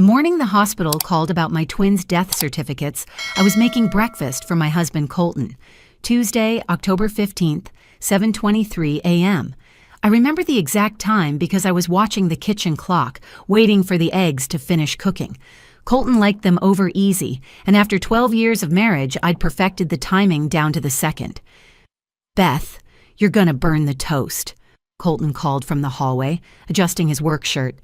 The morning the hospital called about my twins' death certificates, I was making breakfast for my husband Colton. Tuesday, October 15th, 7:23 a.m. I remember the exact time because I was watching the kitchen clock, waiting for the eggs to finish cooking. Colton liked them over easy, and after 12 years of marriage, I'd perfected the timing down to the second. "Beth, you're gonna burn the toast," Colton called from the hallway, adjusting his work shirt.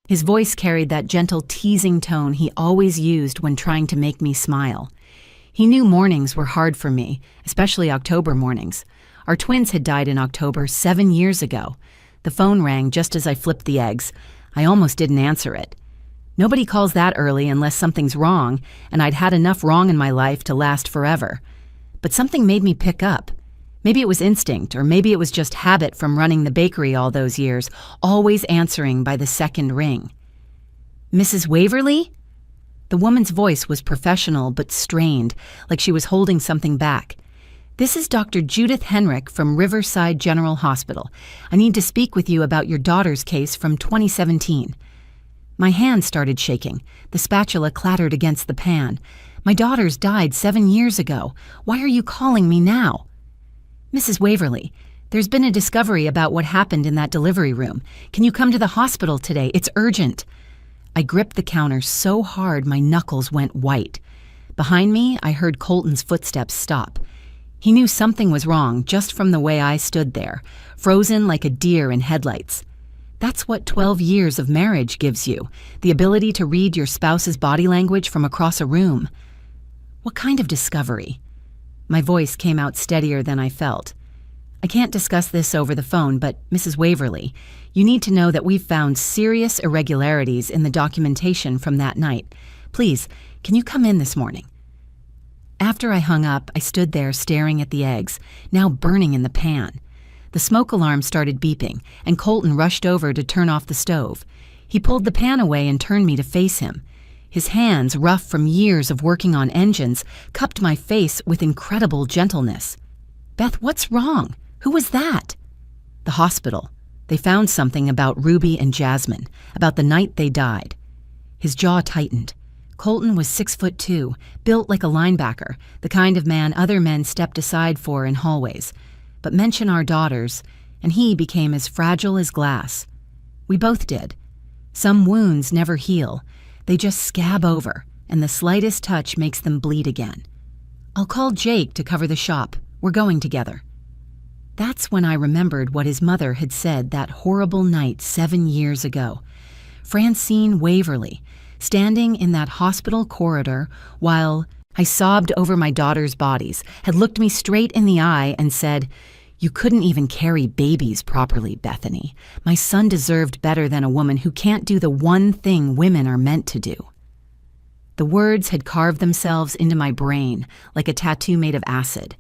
His voice carried that gentle, teasing tone he always used when trying to make me smile. He knew mornings were hard for me, especially October mornings. Our twins had died in October 7 years ago. The phone rang just as I flipped the eggs. I almost didn't answer it. Nobody calls that early unless something's wrong, and I'd had enough wrong in my life to last forever. But something made me pick up. Maybe it was instinct, or maybe it was just habit from running the bakery all those years, always answering by the second ring. "Mrs. Waverly?" The woman's voice was professional but strained, like she was holding something back. "This is Dr. Judith Henrik from Riverside General Hospital. I need to speak with you about your daughter's case from 2017. My hand started shaking. The spatula clattered against the pan. "My daughter's died 7 years ago. Why are you calling me now?" "Mrs. Waverly, there's been a discovery about what happened in that delivery room. Can you come to the hospital today? It's urgent." I gripped the counter so hard my knuckles went white. Behind me, I heard Colton's footsteps stop. He knew something was wrong just from the way I stood there, frozen like a deer in headlights. That's what 12 years of marriage gives you, the ability to read your spouse's body language from across a room. "What kind of discovery?" My voice came out steadier than I felt. "I can't discuss this over the phone, but Mrs. Waverly, you need to know that we've found serious irregularities in the documentation from that night. Please, can you come in this morning?" After I hung up, I stood there staring at the eggs, now burning in the pan. The smoke alarm started beeping, and Colton rushed over to turn off the stove. He pulled the pan away and turned me to face him. His hands, rough from years of working on engines, cupped my face with incredible gentleness. "Beth, what's wrong? Who was that?" "The hospital. They found something about Ruby and Jasmine, about the night they died." His jaw tightened. Colton was 6'2", built like a linebacker, the kind of man other men stepped aside for in hallways. But mention our daughters, and he became as fragile as glass. We both did. Some wounds never heal. They just scab over, and the slightest touch makes them bleed again. "I'll call Jake to cover the shop. We're going together." That's when I remembered what his mother had said that horrible night 7 years ago. Francine Waverly, standing in that hospital corridor while I sobbed over my daughter's bodies, had looked me straight in the eye and said, "You couldn't even carry babies properly, Bethany. My son deserved better than a woman who can't do the one thing women are meant to do." The words had carved themselves into my brain like a tattoo made of acid.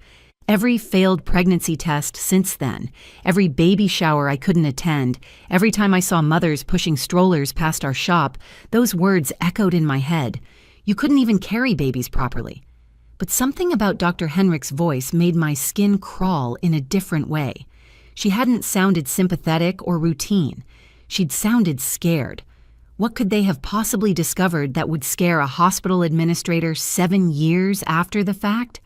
Every failed pregnancy test since then, every baby shower I couldn't attend, every time I saw mothers pushing strollers past our shop, those words echoed in my head. You couldn't even carry babies properly. But something about Dr. Henrik's voice made my skin crawl in a different way. She hadn't sounded sympathetic or routine. She'd sounded scared. What could they have possibly discovered that would scare a hospital administrator 7 years after the fact?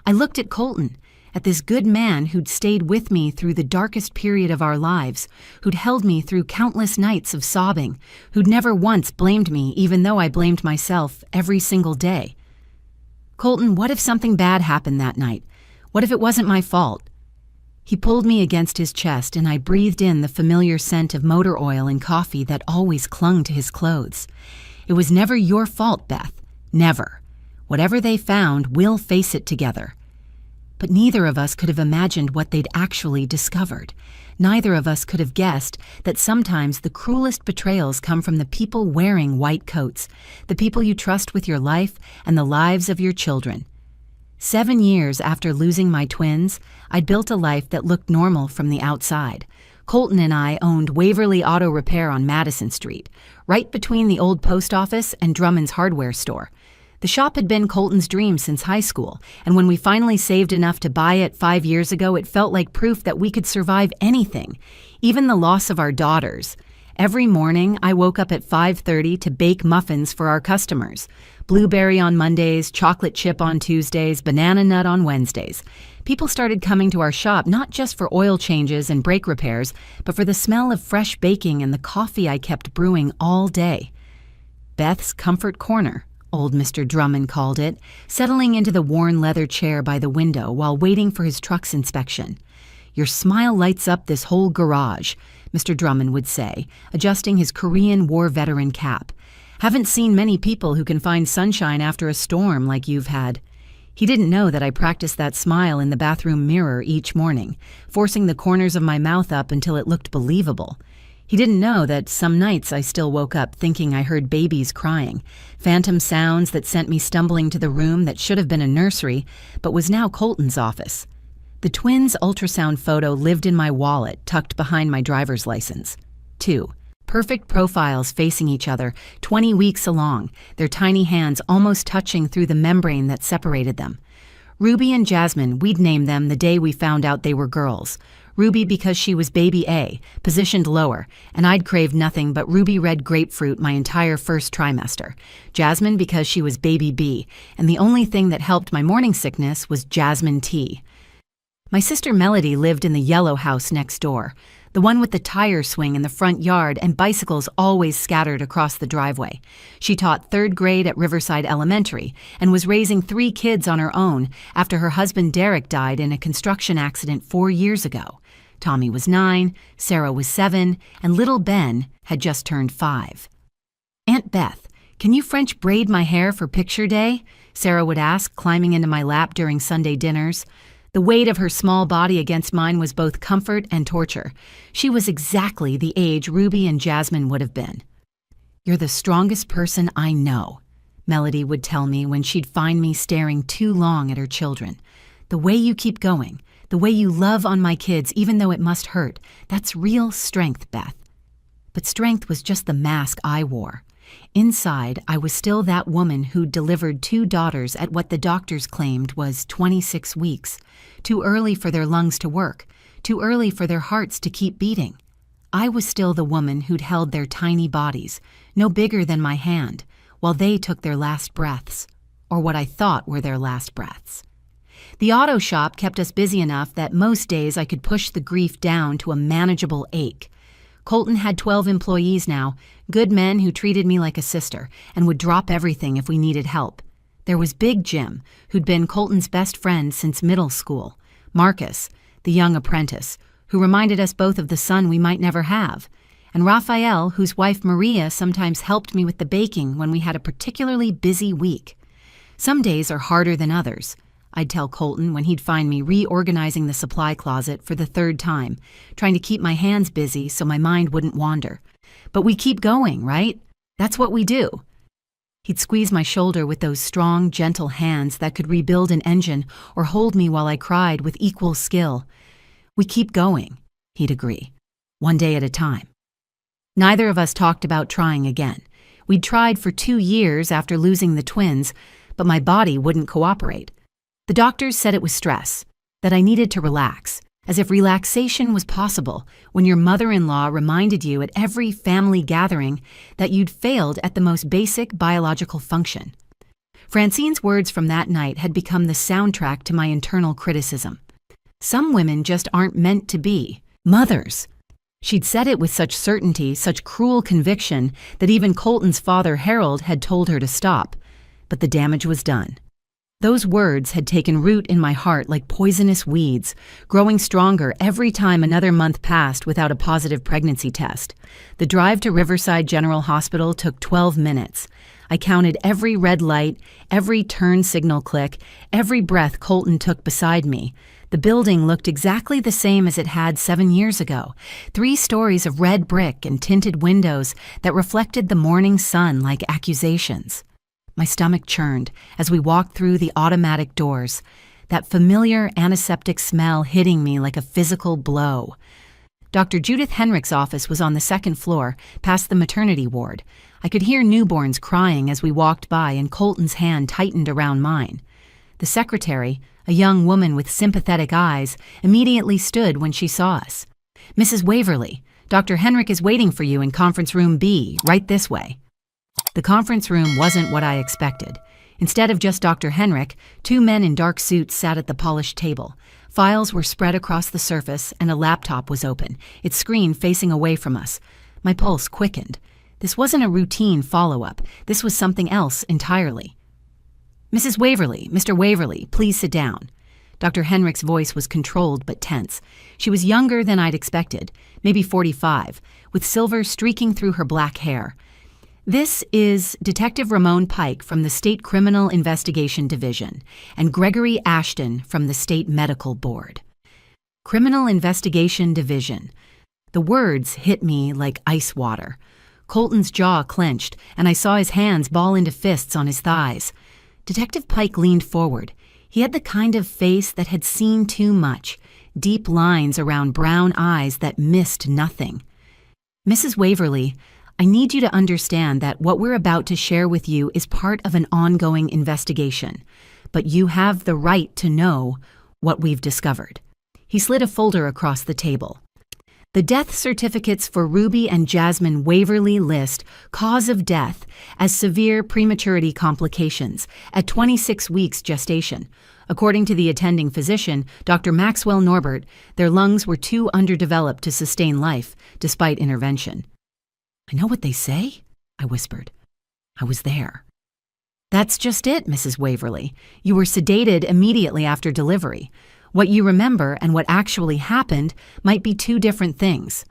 I looked at Colton, at this good man who'd stayed with me through the darkest period of our lives, who'd held me through countless nights of sobbing, who'd never once blamed me even though I blamed myself every single day. "Colton, what if something bad happened that night? What if it wasn't my fault?" He pulled me against his chest and I breathed in the familiar scent of motor oil and coffee that always clung to his clothes. "It was never your fault, Beth. Never. Whatever they found, we'll face it together." But neither of us could have imagined what they'd actually discovered. Neither of us could have guessed that sometimes the cruelest betrayals come from the people wearing white coats, the people you trust with your life and the lives of your children. 7 years after losing my twins, I'd built a life that looked normal from the outside. Colton and I owned Waverly Auto Repair on Madison Street, right between the old post office and Drummond's hardware store. The shop had been Colton's dream since high school, and when we finally saved enough to buy it 5 years ago, it felt like proof that we could survive anything, even the loss of our daughters. Every morning, I woke up at 5:30 to bake muffins for our customers. Blueberry on Mondays, chocolate chip on Tuesdays, banana nut on Wednesdays. People started coming to our shop not just for oil changes and brake repairs, but for the smell of fresh baking and the coffee I kept brewing all day. Beth's Comfort Corner, old Mr. Drummond called it, settling into the worn leather chair by the window while waiting for his truck's inspection. "Your smile lights up this whole garage," Mr. Drummond would say, adjusting his Korean War veteran cap. "Haven't seen many people who can find sunshine after a storm like you've had." He didn't know that I practiced that smile in the bathroom mirror each morning, forcing the corners of my mouth up until it looked believable. He didn't know that some nights I still woke up thinking I heard babies crying, phantom sounds that sent me stumbling to the room that should have been a nursery, but was now Colton's office. The twins' ultrasound photo lived in my wallet, tucked behind my driver's license. 2. Perfect profiles facing each other, 20 weeks along, their tiny hands almost touching through the membrane that separated them. Ruby and Jasmine, we'd named them the day we found out they were girls. Ruby because she was baby A, positioned lower, and I'd craved nothing but ruby red grapefruit my entire first trimester. Jasmine because she was baby B, and the only thing that helped my morning sickness was jasmine tea. My sister Melody lived in the yellow house next door, the one with the tire swing in the front yard and bicycles always scattered across the driveway. She taught 3rd grade at Riverside Elementary and was raising 3 kids on her own after her husband Derek died in a construction accident 4 years ago. Tommy was 9, Sarah was 7, and little Ben had just turned 5. "Aunt Beth, can you French braid my hair for picture day?" Sarah would ask, climbing into my lap during Sunday dinners. The weight of her small body against mine was both comfort and torture. She was exactly the age Ruby and Jasmine would have been. "You're the strongest person I know," Melody would tell me when she'd find me staring too long at her children. "The way you keep going, the way you love on my kids even though it must hurt, that's real strength, Beth." But strength was just the mask I wore. Inside, I was still that woman who'd delivered 2 daughters at what the doctors claimed was 26 weeks. Too early for their lungs to work, too early for their hearts to keep beating. I was still the woman who'd held their tiny bodies, no bigger than my hand, while they took their last breaths, or what I thought were their last breaths. The auto shop kept us busy enough that most days I could push the grief down to a manageable ache. Colton had 12 employees now, good men who treated me like a sister and would drop everything if we needed help. There was Big Jim, who'd been Colton's best friend since middle school. Marcus, the young apprentice, who reminded us both of the son we might never have. And Raphael, whose wife Maria sometimes helped me with the baking when we had a particularly busy week. "Some days are harder than others," I'd tell Colton when he'd find me reorganizing the supply closet for the 3rd time, trying to keep my hands busy so my mind wouldn't wander. "But we keep going, right? That's what we do." He'd squeeze my shoulder with those strong, gentle hands that could rebuild an engine or hold me while I cried with equal skill. "We keep going," he'd agree, one day at a time. Neither of us talked about trying again. We'd tried for 2 years after losing the twins, but my body wouldn't cooperate. The doctors said it was stress, that I needed to relax, as if relaxation was possible when your mother-in-law reminded you at every family gathering that you'd failed at the most basic biological function. Francine's words from that night had become the soundtrack to my internal criticism. Some women just aren't meant to be mothers. She'd said it with such certainty, such cruel conviction, that even Colton's father, Harold, had told her to stop. But the damage was done. Those words had taken root in my heart like poisonous weeds, growing stronger every time another month passed without a positive pregnancy test. The drive to Riverside General Hospital took 12 minutes. I counted every red light, every turn signal click, every breath Colton took beside me. The building looked exactly the same as it had 7 years ago. 3 stories of red brick and tinted windows that reflected the morning sun like accusations. My stomach churned as we walked through the automatic doors, that familiar antiseptic smell hitting me like a physical blow. Dr. Judith Henrich's office was on the 2nd floor, past the maternity ward. I could hear newborns crying as we walked by, and Colton's hand tightened around mine. The secretary, a young woman with sympathetic eyes, immediately stood when she saw us. "Mrs. Waverly, Dr. Henrik is waiting for you in conference room B, right this way." The conference room wasn't what I expected. Instead of just Dr. Henrik, two men in dark suits sat at the polished table. Files were spread across the surface, and a laptop was open, its screen facing away from us. My pulse quickened. This wasn't a routine follow-up. This was something else entirely. "Mrs. Waverly, Mr. Waverly, please sit down." Dr. Henrik's voice was controlled but tense. She was younger than I'd expected, maybe 45, with silver streaking through her black hair. "This is Detective Ramon Pike from the State Criminal Investigation Division and Gregory Ashton from the State Medical Board." Criminal Investigation Division. The words hit me like ice water. Colton's jaw clenched, and I saw his hands ball into fists on his thighs. Detective Pike leaned forward. He had the kind of face that had seen too much, deep lines around brown eyes that missed nothing. "Mrs. Waverly, I need you to understand that what we're about to share with you is part of an ongoing investigation, but you have the right to know what we've discovered." He slid a folder across the table. "The death certificates for Ruby and Jasmine Waverly list cause of death as severe prematurity complications at 26 weeks gestation. According to the attending physician, Dr. Maxwell Norbert, their lungs were too underdeveloped to sustain life, despite intervention." "I know what they say," I whispered. I was there. "That's just it, Mrs. Waverly. You were sedated immediately after delivery. What you remember and what actually happened might be two different things."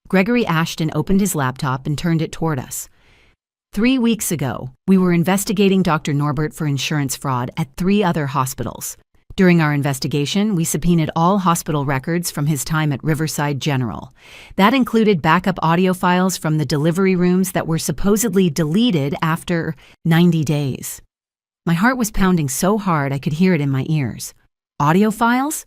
Gregory Ashton opened his laptop and turned it toward us. 3 weeks ago, we were investigating Dr. Norbert for insurance fraud at 3 other hospitals. During our investigation, we subpoenaed all hospital records from his time at Riverside General. That included backup audio files from the delivery rooms that were supposedly deleted after 90 days. My heart was pounding so hard I could hear it in my ears. Audio files?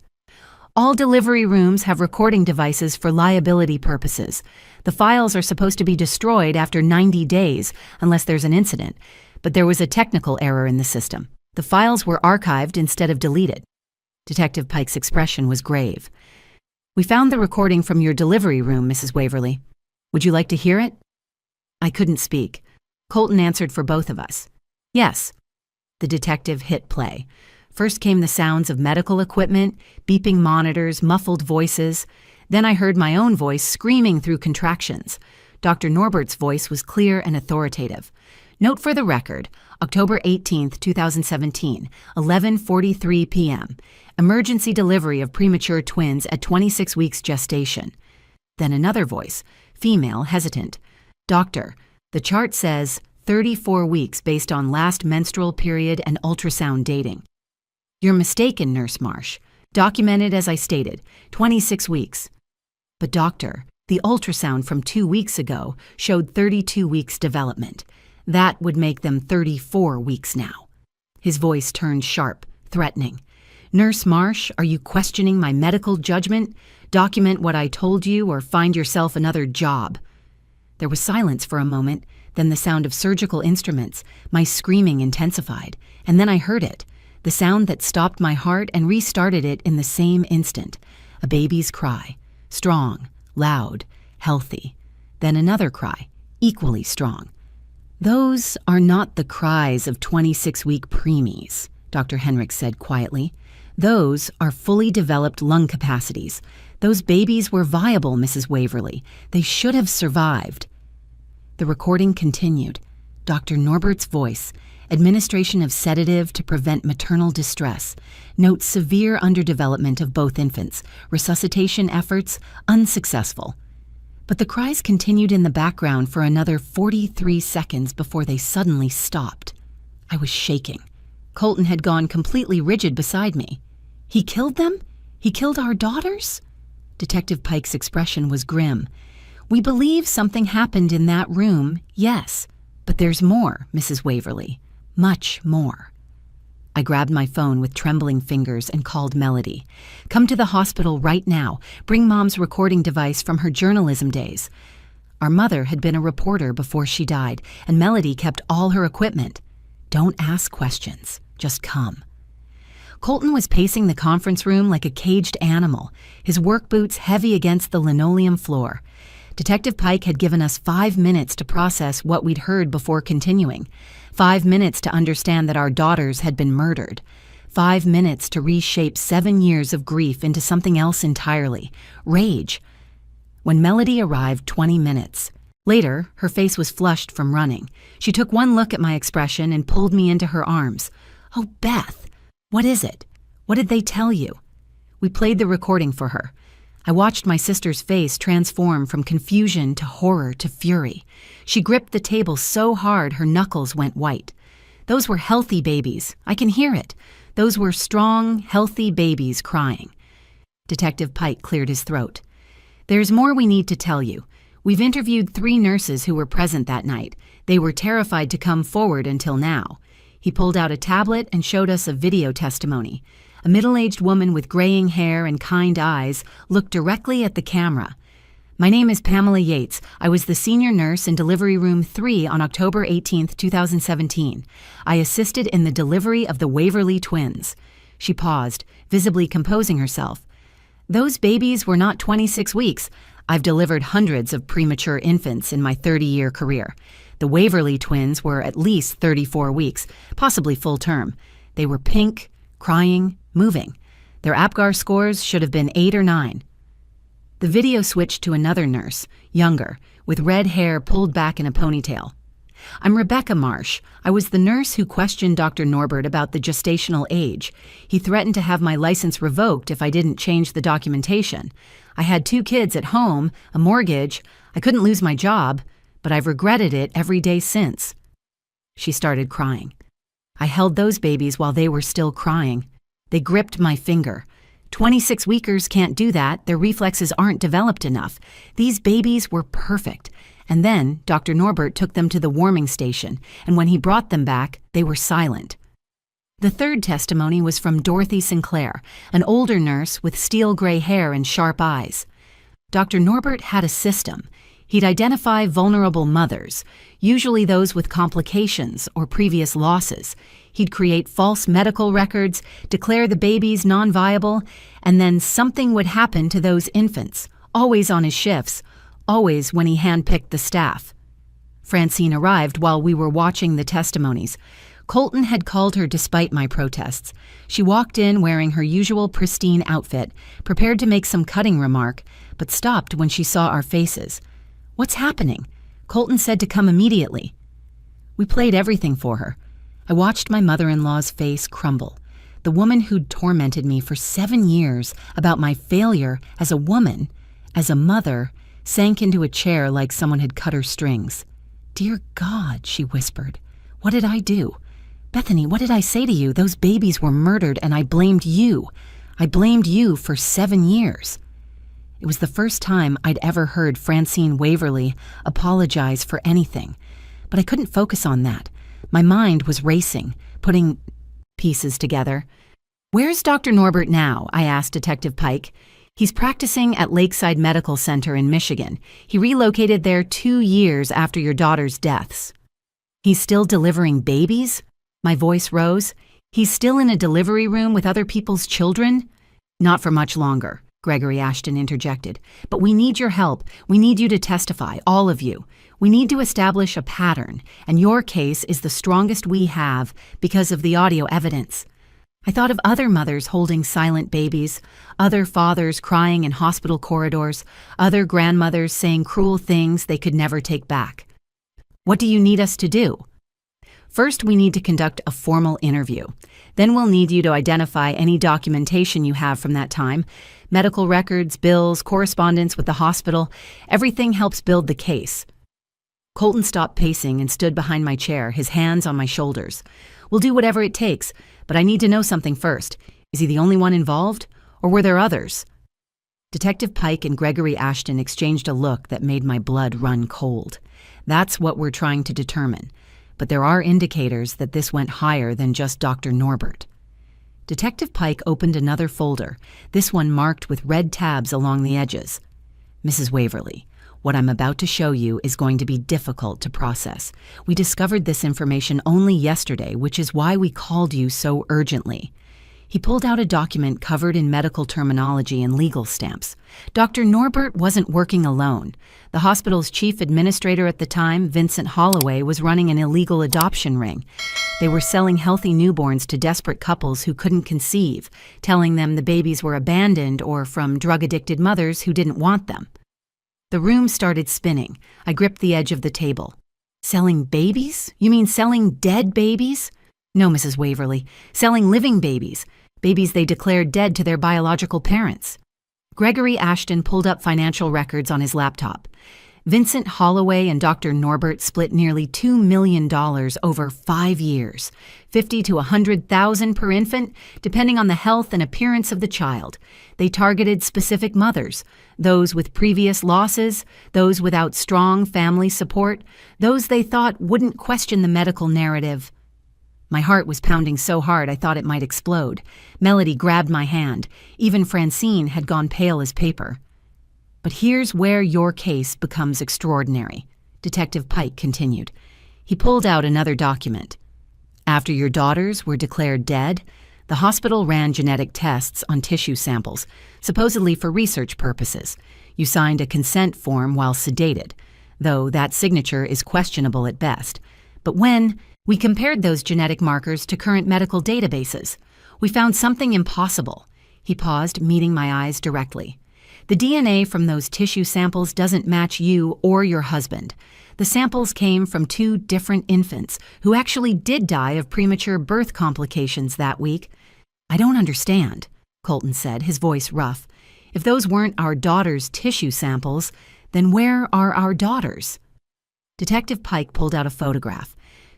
All delivery rooms have recording devices for liability purposes. The files are supposed to be destroyed after 90 days, unless there's an incident. But there was a technical error in the system. The files were archived instead of deleted. Detective Pike's expression was grave. "We found the recording from your delivery room, Mrs. Waverly. Would you like to hear it?" I couldn't speak. Colton answered for both of us. "Yes." The detective hit play. First came the sounds of medical equipment, beeping monitors, muffled voices. Then I heard my own voice screaming through contractions. Dr. Norbert's voice was clear and authoritative. "Note for the record, October 18th, 2017, 11:43 p.m. Emergency delivery of premature twins at 26 weeks gestation." Then another voice, female, hesitant. "Doctor, the chart says 34 weeks based on last menstrual period and ultrasound dating." "You're mistaken, Nurse Marsh. Documented as I stated, 26 weeks. "But doctor, the ultrasound from 2 weeks ago showed 32 weeks development. That would make them 34 weeks now." His voice turned sharp, threatening. "Nurse Marsh, are you questioning my medical judgment? Document what I told you or find yourself another job." There was silence for a moment, then the sound of surgical instruments. My screaming intensified, and then I heard it. The sound that stopped my heart and restarted it in the same instant. A baby's cry. Strong, loud, healthy. Then another cry, equally strong. "Those are not the cries of 26-week preemies," Dr. Henrik said quietly. "Those are fully developed lung capacities. Those babies were viable, Mrs. Waverly. They should have survived." The recording continued. Dr. Norbert's voice. Administration of sedative to prevent maternal distress. Notes severe underdevelopment of both infants. Resuscitation efforts unsuccessful. But the cries continued in the background for another 43 seconds before they suddenly stopped. I was shaking. Colton had gone completely rigid beside me. "He killed them? He killed our daughters?" Detective Pike's expression was grim. "We believe something happened in that room, yes. But there's more, Mrs. Waverly. Much more." I grabbed my phone with trembling fingers and called Melody. "Come to the hospital right now. Bring Mom's recording device from her journalism days." Our mother had been a reporter before she died, and Melody kept all her equipment. "Don't ask questions. Just come." Colton was pacing the conference room like a caged animal, his work boots heavy against the linoleum floor. Detective Pike had given us 5 minutes to process what we'd heard before continuing. 5 minutes to understand that our daughters had been murdered. 5 minutes to reshape 7 years of grief into something else entirely. Rage. When Melody arrived 20 minutes. Later, her face was flushed from running. She took one look at my expression and pulled me into her arms. "Oh, Beth, what is it? What did they tell you?" We played the recording for her. I watched my sister's face transform from confusion to horror to fury. She gripped the table so hard her knuckles went white. Those were healthy babies. I can hear it. Those were strong, healthy babies crying. Detective Pike cleared his throat. "There's more we need to tell you. We've interviewed 3 nurses who were present that night. They were terrified to come forward until now." He pulled out a tablet and showed us a video testimony. A middle-aged woman with graying hair and kind eyes looked directly at the camera. "My name is Pamela Yates. I was the senior nurse in delivery room 3 on October 18, 2017. I assisted in the delivery of the Waverly twins." She paused, visibly composing herself. "Those babies were not 26 weeks. I've delivered hundreds of premature infants in my 30-year career. The Waverly twins were at least 34 weeks, possibly full term. They were pink, crying, moving. Their APGAR scores should have been 8 or 9. The video switched to another nurse, younger, with red hair pulled back in a ponytail. "I'm Rebecca Marsh. I was the nurse who questioned Dr. Norbert about the gestational age. He threatened to have my license revoked if I didn't change the documentation. I had 2 kids at home, a mortgage. I couldn't lose my job, but I've regretted it every day since." She started crying. I held those babies while they were still crying. They gripped my finger. 26-weekers can't do that. Their reflexes aren't developed enough. These babies were perfect. And then Dr. Norbert took them to the warming station, and when he brought them back, they were silent. The third testimony was from Dorothy Sinclair, an older nurse with steel gray hair and sharp eyes. Dr. Norbert had a system. He'd identify vulnerable mothers, usually those with complications or previous losses. He'd create false medical records, declare the babies non-viable, and then something would happen to those infants, always on his shifts, always when he handpicked the staff. Francine arrived while we were watching the testimonies. Colton had called her despite my protests. She walked in wearing her usual pristine outfit, prepared to make some cutting remark, but stopped when she saw our faces. "What's happening?" Colton said to come immediately. We played everything for her. I watched my mother-in-law's face crumble. The woman who'd tormented me for 7 years about my failure as a woman, as a mother, sank into a chair like someone had cut her strings. "Dear God," she whispered. "What did I do? Bethany, what did I say to you? Those babies were murdered and I blamed you. I blamed you for 7 years." It was the first time I'd ever heard Francine Waverly apologize for anything, but I couldn't focus on that. My mind was racing, putting pieces together. "Where's Dr. Norbert now?" I asked Detective Pike. "He's practicing at Lakeside Medical Center in Michigan. He relocated there 2 years after your daughter's deaths." "He's still delivering babies?" My voice rose. "He's still in a delivery room with other people's children?" "Not for much longer," Gregory Ashton interjected. "But we need your help. We need you to testify, all of you. We need to establish a pattern, and your case is the strongest we have because of the audio evidence." I thought of other mothers holding silent babies, other fathers crying in hospital corridors, other grandmothers saying cruel things they could never take back. "What do you need us to do?" "First, we need to conduct a formal interview. Then we'll need you to identify any documentation you have from that time, medical records, bills, correspondence with the hospital. Everything helps build the case." Colton stopped pacing and stood behind my chair, his hands on my shoulders. "We'll do whatever it takes, but I need to know something first. Is he the only one involved, or were there others?" Detective Pike and Gregory Ashton exchanged a look that made my blood run cold. That's what we're trying to determine. But there are indicators that this went higher than just Dr. Norbert. Detective Pike opened another folder, this one marked with red tabs along the edges. "Mrs. Waverly, what I'm about to show you is going to be difficult to process. We discovered this information only yesterday, which is why we called you so urgently." He pulled out a document covered in medical terminology and legal stamps. Dr. Norbert wasn't working alone. The hospital's chief administrator at the time, Vincent Holloway, was running an illegal adoption ring. They were selling healthy newborns to desperate couples who couldn't conceive, telling them the babies were abandoned or from drug-addicted mothers who didn't want them. The room started spinning. I gripped the edge of the table. Selling babies? You mean selling dead babies? No, Mrs. Waverly. Selling living babies. Babies they declared dead to their biological parents. Gregory Ashton pulled up financial records on his laptop. Vincent Holloway and Dr. Norbert split nearly $2 million over 5 years, $50,000 to $100,000 per infant, depending on the health and appearance of the child. They targeted specific mothers, those with previous losses, those without strong family support, those they thought wouldn't question the medical narrative. My heart was pounding so hard I thought it might explode. Melody grabbed my hand. Even Francine had gone pale as paper. But here's where your case becomes extraordinary, Detective Pike continued. He pulled out another document. After your daughters were declared dead, the hospital ran genetic tests on tissue samples, supposedly for research purposes. You signed a consent form while sedated, though that signature is questionable at best. But when we compared those genetic markers to current medical databases, we found something impossible. He paused, meeting my eyes directly. The DNA from those tissue samples doesn't match you or your husband. The samples came from 2 different infants who actually did die of premature birth complications that week. I don't understand, Colton said, his voice rough. If those weren't our daughter's tissue samples, then where are our daughters? Detective Pike pulled out a photograph.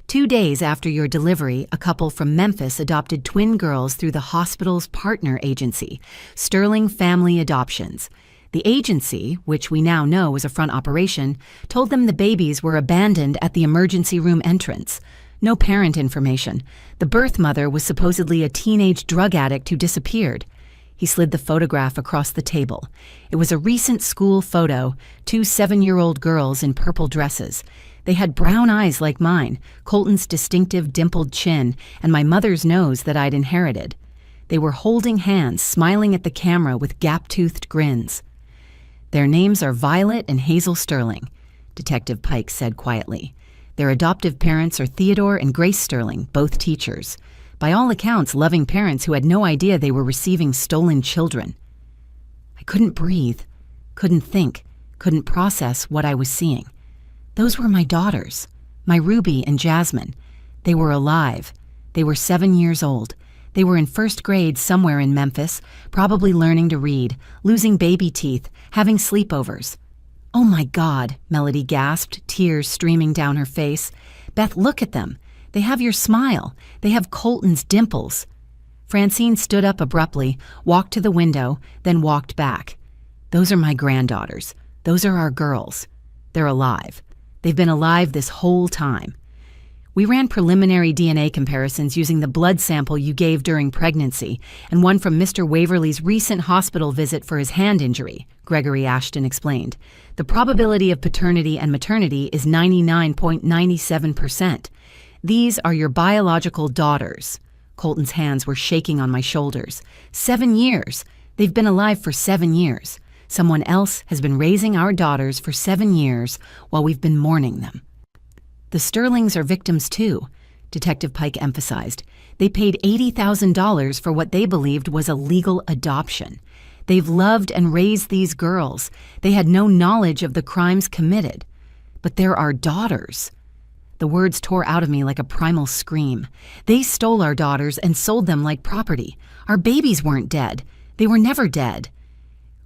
2 days after your delivery, a couple from Memphis adopted twin girls through the hospital's partner agency, Sterling Family Adoptions. The agency, which we now know was a front operation, told them the babies were abandoned at the emergency room entrance. No parent information. The birth mother was supposedly a teenage drug addict who disappeared. He slid the photograph across the table. It was a recent school photo, 2 7-year-old girls in purple dresses. They had brown eyes like mine, Colton's distinctive dimpled chin, and my mother's nose that I'd inherited. They were holding hands, smiling at the camera with gap-toothed grins. Their names are Violet and Hazel Sterling, Detective Pike said quietly. Their adoptive parents are Theodore and Grace Sterling, both teachers. By all accounts, loving parents who had no idea they were receiving stolen children. I couldn't breathe, couldn't think, couldn't process what I was seeing. Those were my daughters, my Ruby and Jasmine. They were alive. They were 7 years old. They were in 1st grade somewhere in Memphis, probably learning to read, losing baby teeth, having sleepovers. Oh my God, Melody gasped, tears streaming down her face. Beth, look at them. They have your smile. They have Colton's dimples. Francine stood up abruptly, walked to the window, then walked back. Those are my granddaughters. Those are our girls. They're alive. They've been alive this whole time. We ran preliminary DNA comparisons using the blood sample you gave during pregnancy and one from Mr. Waverly's recent hospital visit for his hand injury, Gregory Ashton explained. The probability of paternity and maternity is 99.97%. These are your biological daughters. Colton's hands were shaking on my shoulders. 7 years. They've been alive for 7 years. Someone else has been raising our daughters for 7 years while we've been mourning them. The Sterlings are victims too, Detective Pike emphasized. They paid $80,000 for what they believed was a legal adoption. They've loved and raised these girls. They had no knowledge of the crimes committed. But they're our daughters. The words tore out of me like a primal scream. They stole our daughters and sold them like property. Our babies weren't dead. They were never dead.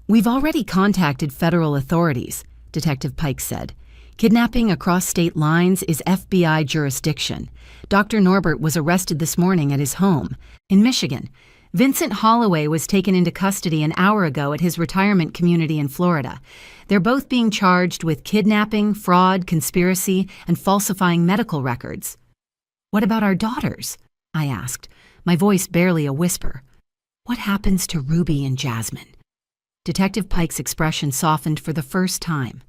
We've already contacted federal authorities, Detective Pike said. Kidnapping across state lines is FBI jurisdiction. Dr. Norbert was arrested this morning at his home in Michigan. Vincent Holloway was taken into custody an hour ago at his retirement community in Florida. They're both being charged with kidnapping, fraud, conspiracy, and falsifying medical records. What about our daughters? I asked, my voice barely a whisper. What happens to Ruby and Jasmine? Detective Pike's expression softened for the first time.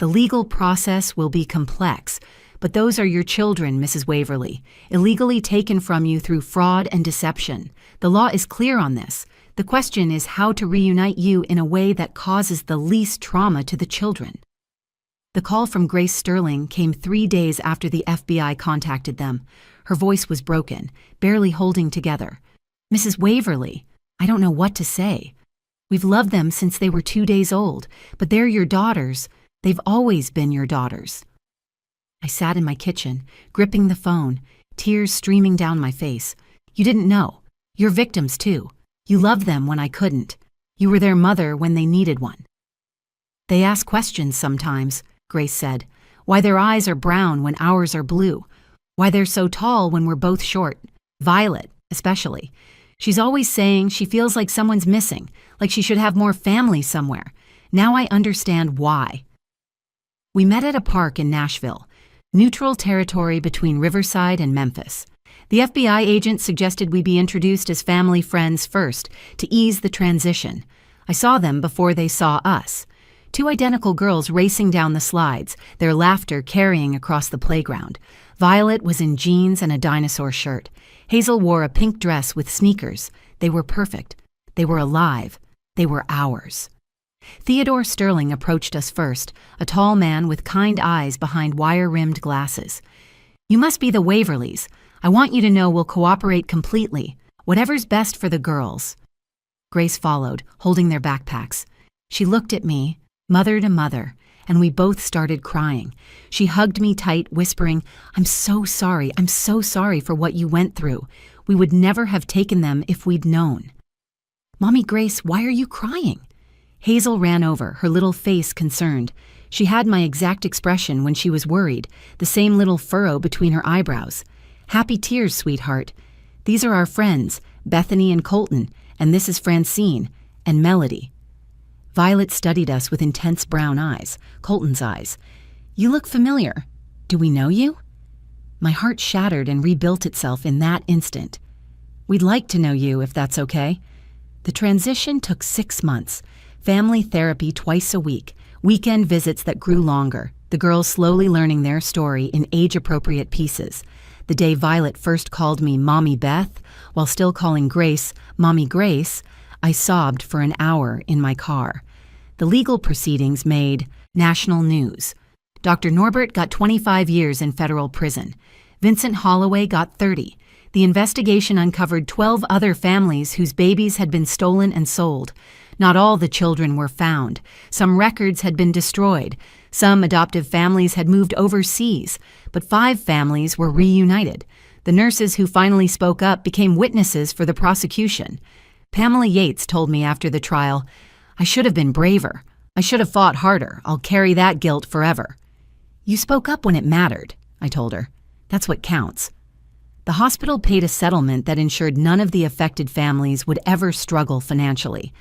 The legal process will be complex, But those are your children, Mrs. Waverly, illegally taken from you through fraud and deception. The law is clear on this. The question is how to reunite you in a way that causes the least trauma to the children. The call from Grace Sterling came 3 days after the FBI contacted them. Her voice was broken, barely holding together. Mrs. Waverly, I don't know what to say. We've loved them since they were 2 days old, but they're your daughters. They've always been your daughters. I sat in my kitchen, gripping the phone, tears streaming down my face. You didn't know. You're victims too. You loved them when I couldn't. You were their mother when they needed one. They ask questions sometimes, Grace said. Why their eyes are brown when ours are blue. Why they're so tall when we're both short. Violet, especially. She's always saying she feels like someone's missing, like she should have more family somewhere. Now I understand why. We met at a park in Nashville, neutral territory between Riverside and Memphis. The FBI agent suggested we be introduced as family friends first to ease the transition. I saw them before they saw us. 2 identical girls racing down the slides, their laughter carrying across the playground. Violet was in jeans and a dinosaur shirt. Hazel wore a pink dress with sneakers. They were perfect. They were alive. They were ours. Theodore Sterling approached us first, a tall man with kind eyes behind wire-rimmed glasses. You must be the Waverlys. I want you to know we'll cooperate completely. Whatever's best for the girls. Grace followed, holding their backpacks. She looked at me, mother to mother, and we both started crying. She hugged me tight, whispering, I'm so sorry for what you went through. We would never have taken them if we'd known. Mommy Grace, why are you crying? Hazel ran over, her little face concerned. She had my exact expression when she was worried, the same little furrow between her eyebrows. Happy tears, sweetheart. These are our friends, Bethany and Colton, and this is Francine, and Melody. Violet studied us with intense brown eyes, Colton's eyes. You look familiar. Do we know you? My heart shattered and rebuilt itself in that instant. We'd like to know you, if that's okay. The transition took 6 months. Family therapy twice a week, weekend visits that grew longer, the girls slowly learning their story in age-appropriate pieces. The day Violet first called me Mommy Beth, while still calling Grace Mommy Grace, I sobbed for an hour in my car. The legal proceedings made national news. Dr. Norbert got 25 years in federal prison. Vincent Holloway got 30. The investigation uncovered 12 other families whose babies had been stolen and sold. Not all the children were found. Some records had been destroyed. Some adoptive families had moved overseas, but 5 families were reunited. The nurses who finally spoke up became witnesses for the prosecution. Pamela Yates told me after the trial, I should have been braver. I should have fought harder. I'll carry that guilt forever. You spoke up when it mattered, I told her. That's what counts. The hospital paid a settlement that ensured none of the affected families would ever struggle financially.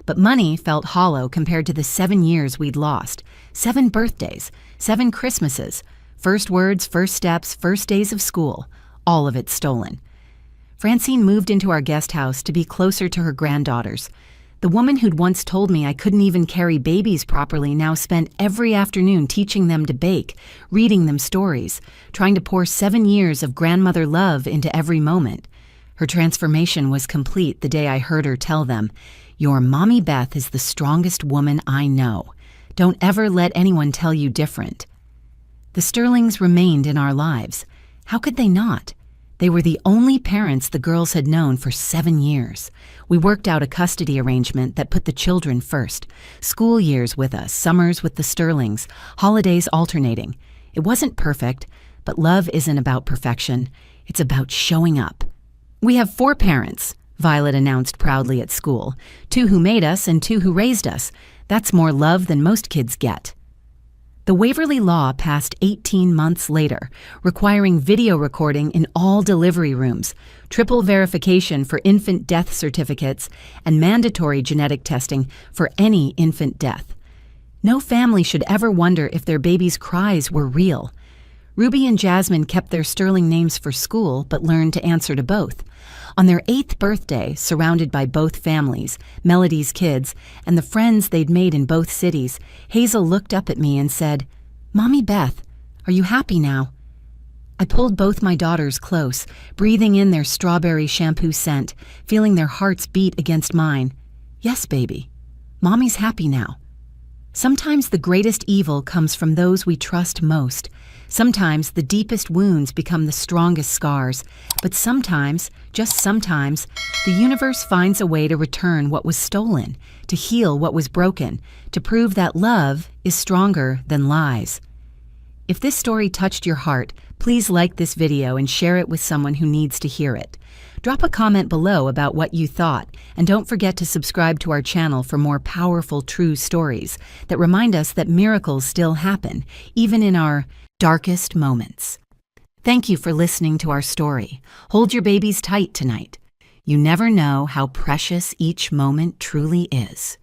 But money felt hollow compared to the 7 years we'd lost. 7 birthdays, 7 Christmases, first words, first steps, first days of school, all of it stolen. Francine moved into our guest house to be closer to her granddaughters. The woman who'd once told me I couldn't even carry babies properly now spent every afternoon teaching them to bake, reading them stories, trying to pour 7 years of grandmother love into every moment. Her transformation was complete the day I heard her tell them, Your Mommy Beth is the strongest woman I know. Don't ever let anyone tell you different. The Sterlings remained in our lives. How could they not? They were the only parents the girls had known for 7 years. We worked out a custody arrangement that put the children first. School years with us, summers with the Sterlings, holidays alternating. It wasn't perfect, but love isn't about perfection. It's about showing up. We have 4 parents, Violet announced proudly at school. 2 who made us and 2 who raised us. That's more love than most kids get. The Waverly Law passed 18 months later, requiring video recording in all delivery rooms, triple verification for infant death certificates, and mandatory genetic testing for any infant death. No family should ever wonder if their baby's cries were real. Ruby and Jasmine kept their Sterling names for school but learned to answer to both. On their 8th birthday, surrounded by both families, Melody's kids, and the friends they'd made in both cities, Hazel looked up at me and said, Mommy Beth, are you happy now? I pulled both my daughters close, breathing in their strawberry shampoo scent, feeling their hearts beat against mine. Yes, baby. Mommy's happy now. Sometimes the greatest evil comes from those we trust most. Sometimes the deepest wounds become the strongest scars. But sometimes, just sometimes, the universe finds a way to return what was stolen, to heal what was broken, to prove that love is stronger than lies. If this story touched your heart, please like this video and share it with someone who needs to hear it. Drop a comment below about what you thought, and don't forget to subscribe to our channel for more powerful true stories that remind us that miracles still happen, even in our darkest moments. Thank you for listening to our story. Hold your babies tight tonight. You never know how precious each moment truly is.